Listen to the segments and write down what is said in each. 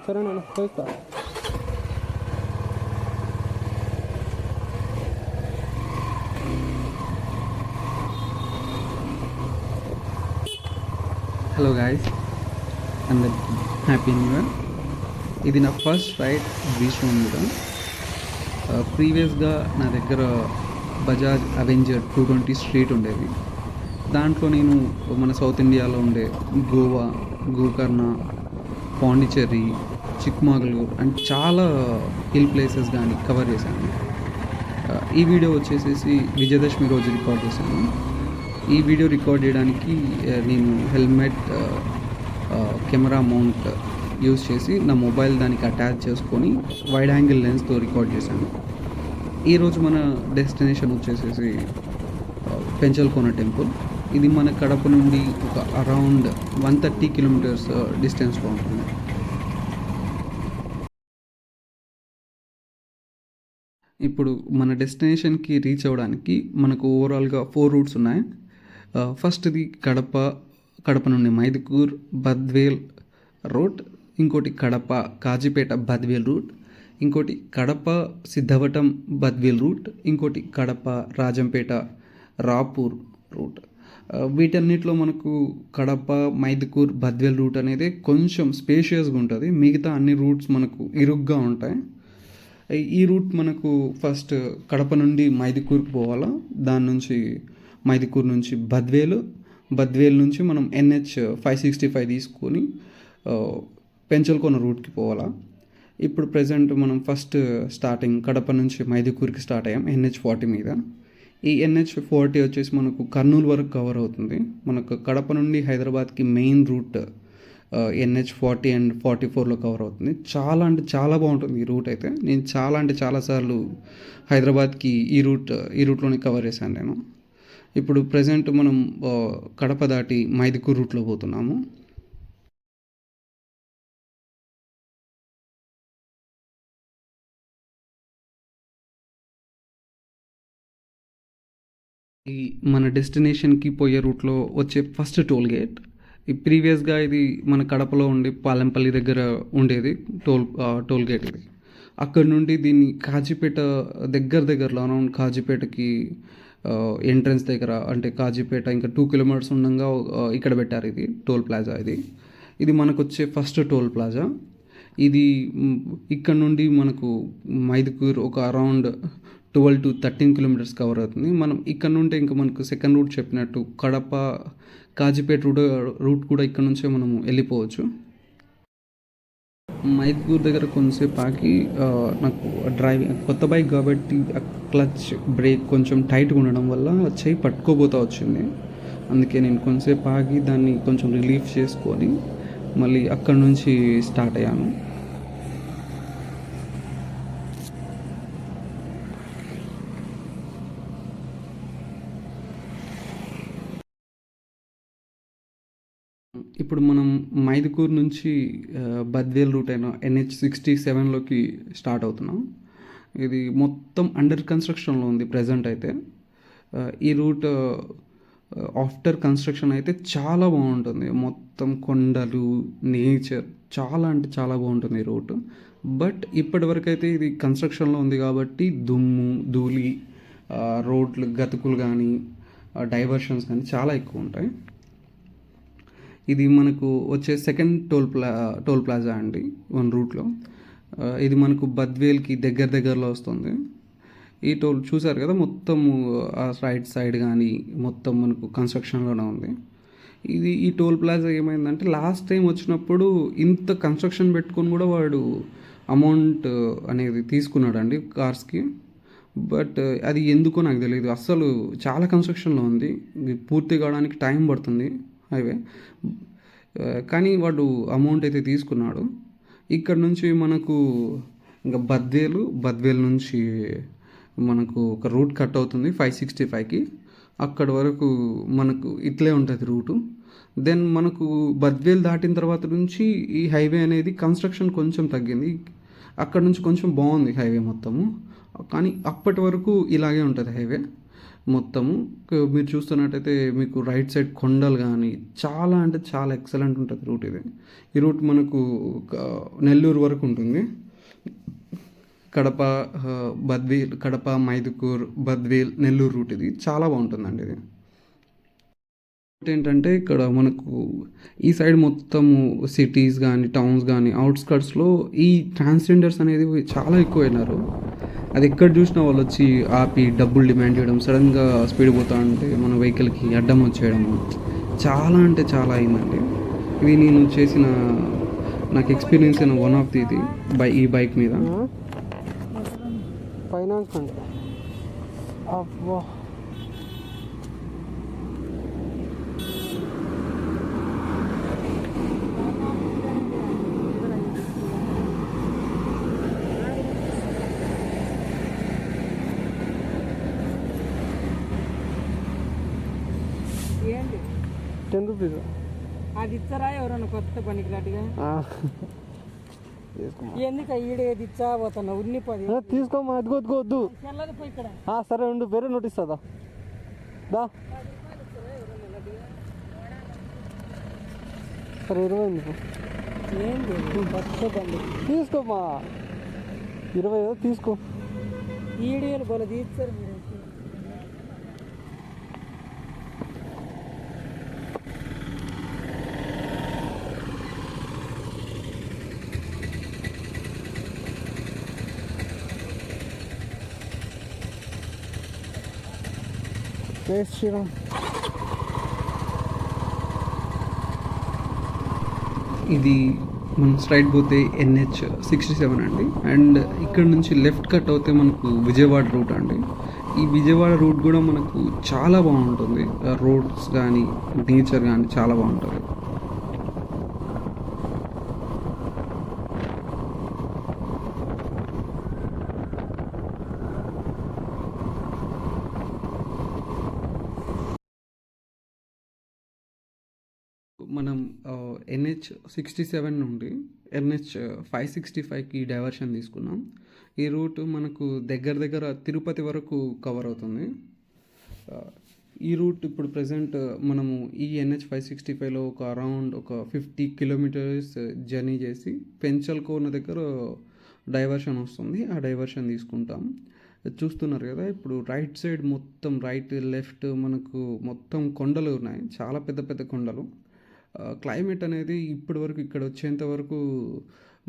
సరే నేను చేస్తా. హలో గాయస్, అందరికి హ్యాపీ న్యూ ఇయర్. ఇది నా ఫస్ట్ రైడ్ బీచ్ రోడ్ మీద. ప్రీవియస్గా నా దగ్గర బజాజ్ అవెంజర్ 220 స్ట్రీట్ ఉండేది. దాంట్లో నేను మన సౌత్ ఇండియాలో ఉండే గోవా, గోకర్ణ, పాండిచ్చేరి, చిక్మగళూరు అండ్ చాలా హిల్ ప్లేసెస్ కానీ కవర్ చేశాను. ఈ వీడియో వచ్చేసేసి విజయదశమి రోజు రికార్డ్ చేశాను. ఈ వీడియో రికార్డ్ చేయడానికి నేను హెల్మెట్, కెమెరా మౌంట్ యూజ్ చేసి నా మొబైల్ దానికి అటాచ్ చేసుకొని వైడ్ యాంగిల్ లెన్స్తో రికార్డ్ చేశాను. ఈరోజు మన డెస్టినేషన్ వచ్చేసేసి పెంచల్కోన టెంపుల్. ఇది మన కడప నుండి ఒక అరౌండ్ 130 కిలోమీటర్స్ డిస్టెన్స్లో ఉంటుంది. ఇప్పుడు మన డెస్టినేషన్కి రీచ్ అవ్వడానికి మనకు ఓవరాల్గా 4 రూట్స్ ఉన్నాయి. ఫస్ట్ది కడప నుండి మైదుకూర్ బద్వేల్ రూట్, ఇంకోటి కడప కాజీపేట బద్వేల్ రూట్, ఇంకోటి కడప సిద్ధవటం బద్వేల్ రూట్, ఇంకోటి కడప రాజంపేట రాపూర్ రూట్. వీటన్నిటిలో మనకు కడప మైదుకూర్ బద్వేల్ రూట్ అనేది కొంచెం స్పేషియస్గా ఉంటుంది. మిగతా అన్ని రూట్స్ మనకు ఇరుగ్గా ఉంటాయి. ఈ రూట్ మనకు ఫస్ట్ కడప నుండి మైదుకూర్కి పోవాలా. దాని నుంచి మైదుకూర్ నుంచి బద్వేల్ నుంచి మనం NH 565 తీసుకొని పెంచల్కోన రూట్కి పోవాలా. ఇప్పుడు ప్రజెంట్ మనం ఫస్ట్ స్టార్టింగ్ కడప నుంచి మైదుకూర్కి స్టార్ట్ అయ్యాం NH 40 మీద. ఈ NH 40 వచ్చేసి మనకు కర్నూలు వరకు కవర్ అవుతుంది. మనకు కడప నుండి హైదరాబాద్కి మెయిన్ రూట్ NH 40 అండ్ 44లో కవర్ అవుతుంది. చాలా అంటే చాలా బాగుంటుంది ఈ రూట్ అయితే. నేను చాలాసార్లు హైదరాబాద్కి ఈ రూట్లోనే కవర్ చేశాను నేను. ఇప్పుడు ప్రజెంట్ మనం కడప దాటి మైదుకూర్ రూట్లో పోతున్నాము. ఈ మన డెస్టినేషన్కి పోయే రూట్లో వచ్చే ఫస్ట్ టోల్ గేట్. ఈ ప్రీవియస్గా ఇది మన కడపలో ఉండి పాలెంపల్లి దగ్గర ఉండేది టోల్ గేట్ ఇది. అక్కడ నుండి దీన్ని కాజీపేట దగ్గరలో అరౌండ్ కాజీపేటకి ఎంట్రన్స్ దగ్గర, అంటే కాజీపేట ఇంకా 2 కిలోమీటర్స్ ఉండగా ఇక్కడ పెట్టారు ఇది టోల్ ప్లాజా. ఇది మనకు వచ్చే ఫస్ట్ టోల్ ప్లాజా. ఇది ఇక్కడ నుండి మనకు మైదుకూర్ ఒక అరౌండ్ 12 to 13 కిలోమీటర్స్ కవర్ అవుతుంది. మనం ఇక్కడ నుండి ఇంకా మనకు సెకండ్ రూట్ చెప్పినట్టు కడప కాజీపేట రూట్ కూడా ఇక్కడ నుంచే మనం వెళ్ళిపోవచ్చు. మైదుకూర్ దగ్గర కొంచెంసేపు ఆగి, నాకు డ్రైవింగ్ కొత్త బైక్ కాబట్టి క్లచ్ బ్రేక్ కొంచెం టైట్గా ఉండడం వల్ల చెయ్యి పట్టుకోబోతా వచ్చింది. అందుకే నేను కొంచెంసేపు ఆగి దాన్ని కొంచెం రిలీఫ్ చేసుకొని మళ్ళీ అక్కడ నుంచి స్టార్ట్ అయ్యాను. ఇప్పుడు మనం మైదుకూర్ నుంచి బద్వేల్ రూట్ అయిన NH 67లోకి స్టార్ట్ అవుతున్నాం. ఇది మొత్తం అండర్ కన్స్ట్రక్షన్లో ఉంది ప్రజెంట్ అయితే. ఈ రూట్ ఆఫ్టర్ కన్స్ట్రక్షన్ అయితే చాలా బాగుంటుంది. మొత్తం కొండలు, నేచర్, చాలా అంటే చాలా బాగుంటుంది ఈ రూట్. బట్ ఇప్పటివరకు అయితే ఇది కన్స్ట్రక్షన్లో ఉంది కాబట్టి దుమ్ము, ధూళి, రోడ్లు గతుకులు కానీ డైవర్షన్స్ కానీ చాలా ఎక్కువ ఉంటాయి. ఇది మనకు వచ్చే సెకండ్ టోల్ ప్లాజా అండి వన్ రూట్లో. ఇది మనకు బద్వేల్కి దగ్గరలో వస్తుంది. ఈ టోల్ చూసారు కదా, మొత్తం రైట్ సైడ్ కానీ మొత్తం మనకు కన్స్ట్రక్షన్లోనే ఉంది. ఈ టోల్ ప్లాజా ఏమైందంటే లాస్ట్ టైం వచ్చినప్పుడు ఇంత కన్స్ట్రక్షన్ పెట్టుకొని కూడా వాడు అమౌంట్ అనేది తీసుకున్నాడండి కార్స్కి. బట్ అది ఎందుకో నాకు తెలియదు. అస్సలు చాలా కన్స్ట్రక్షన్లో ఉంది, పూర్తి కావడానికి టైం పడుతుంది హైవే. కానీ వాడు అమౌంట్ అయితే తీసుకున్నాడు. ఇక్కడ నుంచి మనకు ఇంకా బద్వేల్ నుంచి మనకు ఒక రూట్ కట్ అవుతుంది 565కి. అక్కడ వరకు మనకు ఇట్లే ఉంటుంది రూటు. దెన్ మనకు బద్వేల్ దాటిన తర్వాత నుంచి ఈ హైవే అనేది కన్స్ట్రక్షన్ కొంచెం తగ్గింది. అక్కడ నుంచి కొంచెం బాగుంది హైవే మొత్తము. కానీ అప్పటి వరకు ఇలాగే ఉంటుంది హైవే. మొత్తము మీరు చూస్తున్నట్టయితే మీకు రైట్ సైడ్ కొండలు కానీ చాలా అంటే చాలా ఎక్సలెంట్ ఉంటుంది రూట్ ఇది. ఈ రూట్ మనకు నెల్లూరు వరకు ఉంటుంది. కడప, బద్వేల్, కడప, మైదుకూర్, బద్వేల్, నెల్లూరు రూట్ ఇది చాలా బాగుంటుందండి ఇది. ఏంటంటే ఇక్కడ మనకు ఈ సైడ్ మొత్తము సిటీస్ కానీ టౌన్స్ కానీ అవుట్స్కట్స్లో ఈ ట్రాన్స్జెండర్స్ అనేది చాలా ఎక్కువైనారు. అది ఎక్కడ చూసినా వాళ్ళు వచ్చి ఆపి డబ్బులు డిమాండ్ చేయడం, సడన్గా స్పీడ్ పోతా ఉంటే మన వెహికల్కి అడ్డం వచ్చేయడము చాలా అంటే చాలా అయిందండి. ఇది నేను చేసిన నాకు ఎక్స్పీరియన్స్ అయిన వన్ ఆఫ్ ది ఇది ఈ బైక్ మీద. ఫైనాన్స్ అంటే అబ్బా ఏంటి 10 రూపీస్ అది ఇచ్చారా ఎవరన్నా కొత్త పనికిరాటుగా ఎందుకు ఈడేది ఇచ్చా పోతున్నా ఉన్ని 10 తీసుకోమా. వద్దు చెల్లది పోయి ఇక్కడ సరే ఉండు, వేరే నోటీస్ దా సరే 20 ఎందుకు ఏంది కొత్త బండి తీసుకోమా. 20 తీసుకో. ఈడియలు బల తీస్తారు మీరు. జై శ్రీరామ్. ఇది మనం స్ట్రైట్ పోతే NH67 అండి. అండ్ ఇక్కడ నుంచి లెఫ్ట్ కట్ అవుతే మనకు విజయవాడ రూట్ అండి. ఈ విజయవాడ రూట్ కూడా మనకు చాలా బాగుంటుంది. రోడ్స్ కానీ నేచర్ కానీ చాలా బాగుంటుంది. మనం NH67 నుండి NH565కి డైవర్షన్ తీసుకున్నాం. ఈ రూట్ మనకు దగ్గర తిరుపతి వరకు కవర్ అవుతుంది. ఈ రూట్ ఇప్పుడు ప్రజెంట్ మనము ఈ NH565లో ఒక అరౌండ్ 50 కిలోమీటర్స్ జర్నీ చేసి పెంచల్కోన దగ్గర డైవర్షన్ వస్తుంది. ఆ డైవర్షన్ తీసుకుంటాం. చూస్తున్నారు కదా, ఇప్పుడు రైట్ సైడ్ మొత్తం రైట్ లెఫ్ట్ మనకు మొత్తం కొండలు ఉన్నాయి, చాలా పెద్ద పెద్ద కొండలు. క్లైమేట్ అనేది ఇప్పటి వరకు ఇక్కడ వచ్చేంత వరకు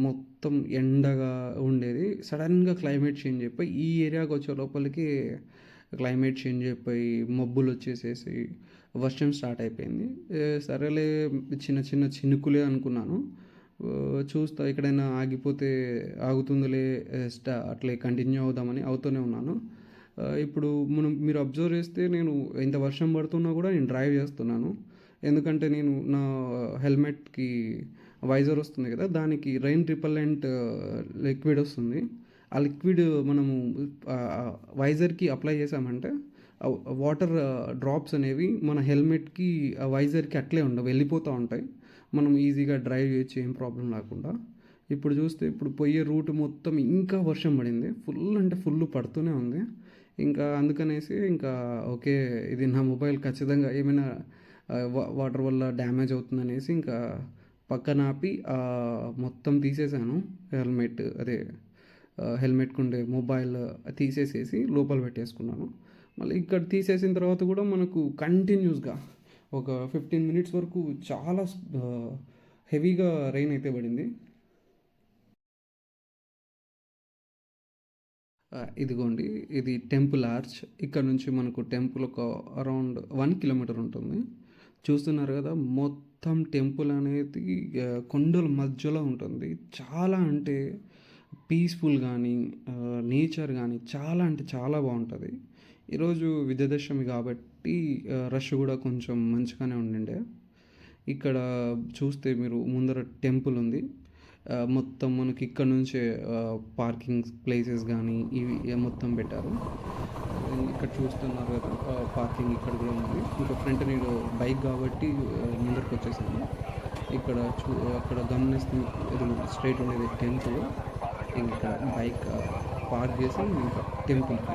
మొత్తం ఎండగా ఉండేది. సడన్గా క్లైమేట్ చేంజ్ అయిపోయి ఈ ఏరియాకి వచ్చే లోపలికి క్లైమేట్ చేంజ్ అయిపోయి మబ్బులు వచ్చేసేసి వర్షం స్టార్ట్ అయిపోయింది. సరేలే చిన్న చిన్న చినుకులే అనుకున్నాను. చూస్తా ఎక్కడైనా ఆగిపోతే ఆగుతుందిలే, అట్లే కంటిన్యూ అవుదామని అవుతూనే ఉన్నాను. ఇప్పుడు మీరు అబ్జర్వ్ చేస్తే నేను ఇంత వర్షం పడుతున్నా కూడా నేను డ్రైవ్ చేస్తున్నాను. ఎందుకంటే నేను నా హెల్మెట్కి వైజర్ వస్తుంది కదా, దానికి రెయిన్ రిపల్లెంట్ లిక్విడ్ వస్తుంది. ఆ లిక్విడ్ మనము వైజర్కి అప్లై చేసామంటే వాటర్ డ్రాప్స్ అనేవి మన హెల్మెట్కి ఆ వైజర్కి అట్లే ఉండవు, వెళ్ళిపోతూ ఉంటాయి. మనం ఈజీగా డ్రైవ్ చేయొచ్చు, ఏం ప్రాబ్లం లేకుండా. ఇప్పుడు చూస్తే ఇప్పుడు పోయే రూట్ మొత్తం ఇంకా వర్షం పడింది, ఫుల్ అంటే ఫుల్ పడుతూనే ఉంది. ఇంకా అందుకనేసి ఇంకా ఓకే, ఇది నా మొబైల్ ఖచ్చితంగా ఏమైనా వాటర్ వల్ల డ్యామేజ్ అవుతుందనేసి ఇంకా పక్కన ఆపి మొత్తం తీసేసాను. హెల్మెట్కి ఉండే మొబైల్ తీసేసేసి లోపల పెట్టేసుకున్నాను. మళ్ళీ ఇక్కడ తీసేసిన తర్వాత కూడా మనకు కంటిన్యూస్గా ఒక 15 మినిట్స్ వరకు చాలా హెవీగా రెయిన్ అయితే పడింది. ఇదిగోండి, ఇది టెంపుల్ ఆర్చ్. ఇక్కడ నుంచి మనకు టెంపుల్ ఒక అరౌండ్ 1 కిలోమీటర్ ఉంటుంది. చూస్తున్నారు కదా, మొత్తం టెంపుల్ అనేది కొండల మధ్యలో ఉంటుంది. చాలా అంటే పీస్ఫుల్ కానీ నేచర్ కానీ చాలా అంటే చాలా బాగుంటుంది. ఈరోజు విజయదశమి కాబట్టి రష్ కూడా కొంచెం మంచిగానే ఉండిండే. ఇక్కడ చూస్తే మీరు ముందర టెంపుల్ ఉంది. మొత్తం మనకి ఇక్కడ నుంచే పార్కింగ్ ప్లేసెస్ కానీ ఇవి మొత్తం పెట్టారు. ఇక్కడ చూస్తున్నారు కదా, పార్కింగ్ ఇక్కడ కూడా ఉంది. ఇంకా ఫ్రంట్ నేను బైక్ కాబట్టి ముందరికి వచ్చేసాను. ఇక్కడ అక్కడ గమనిస్తే స్ట్రైట్ ఉండేది టెంపుల్. ఇంకా బైక్ పార్క్ చేసి ఇంకా టెంపుల్కి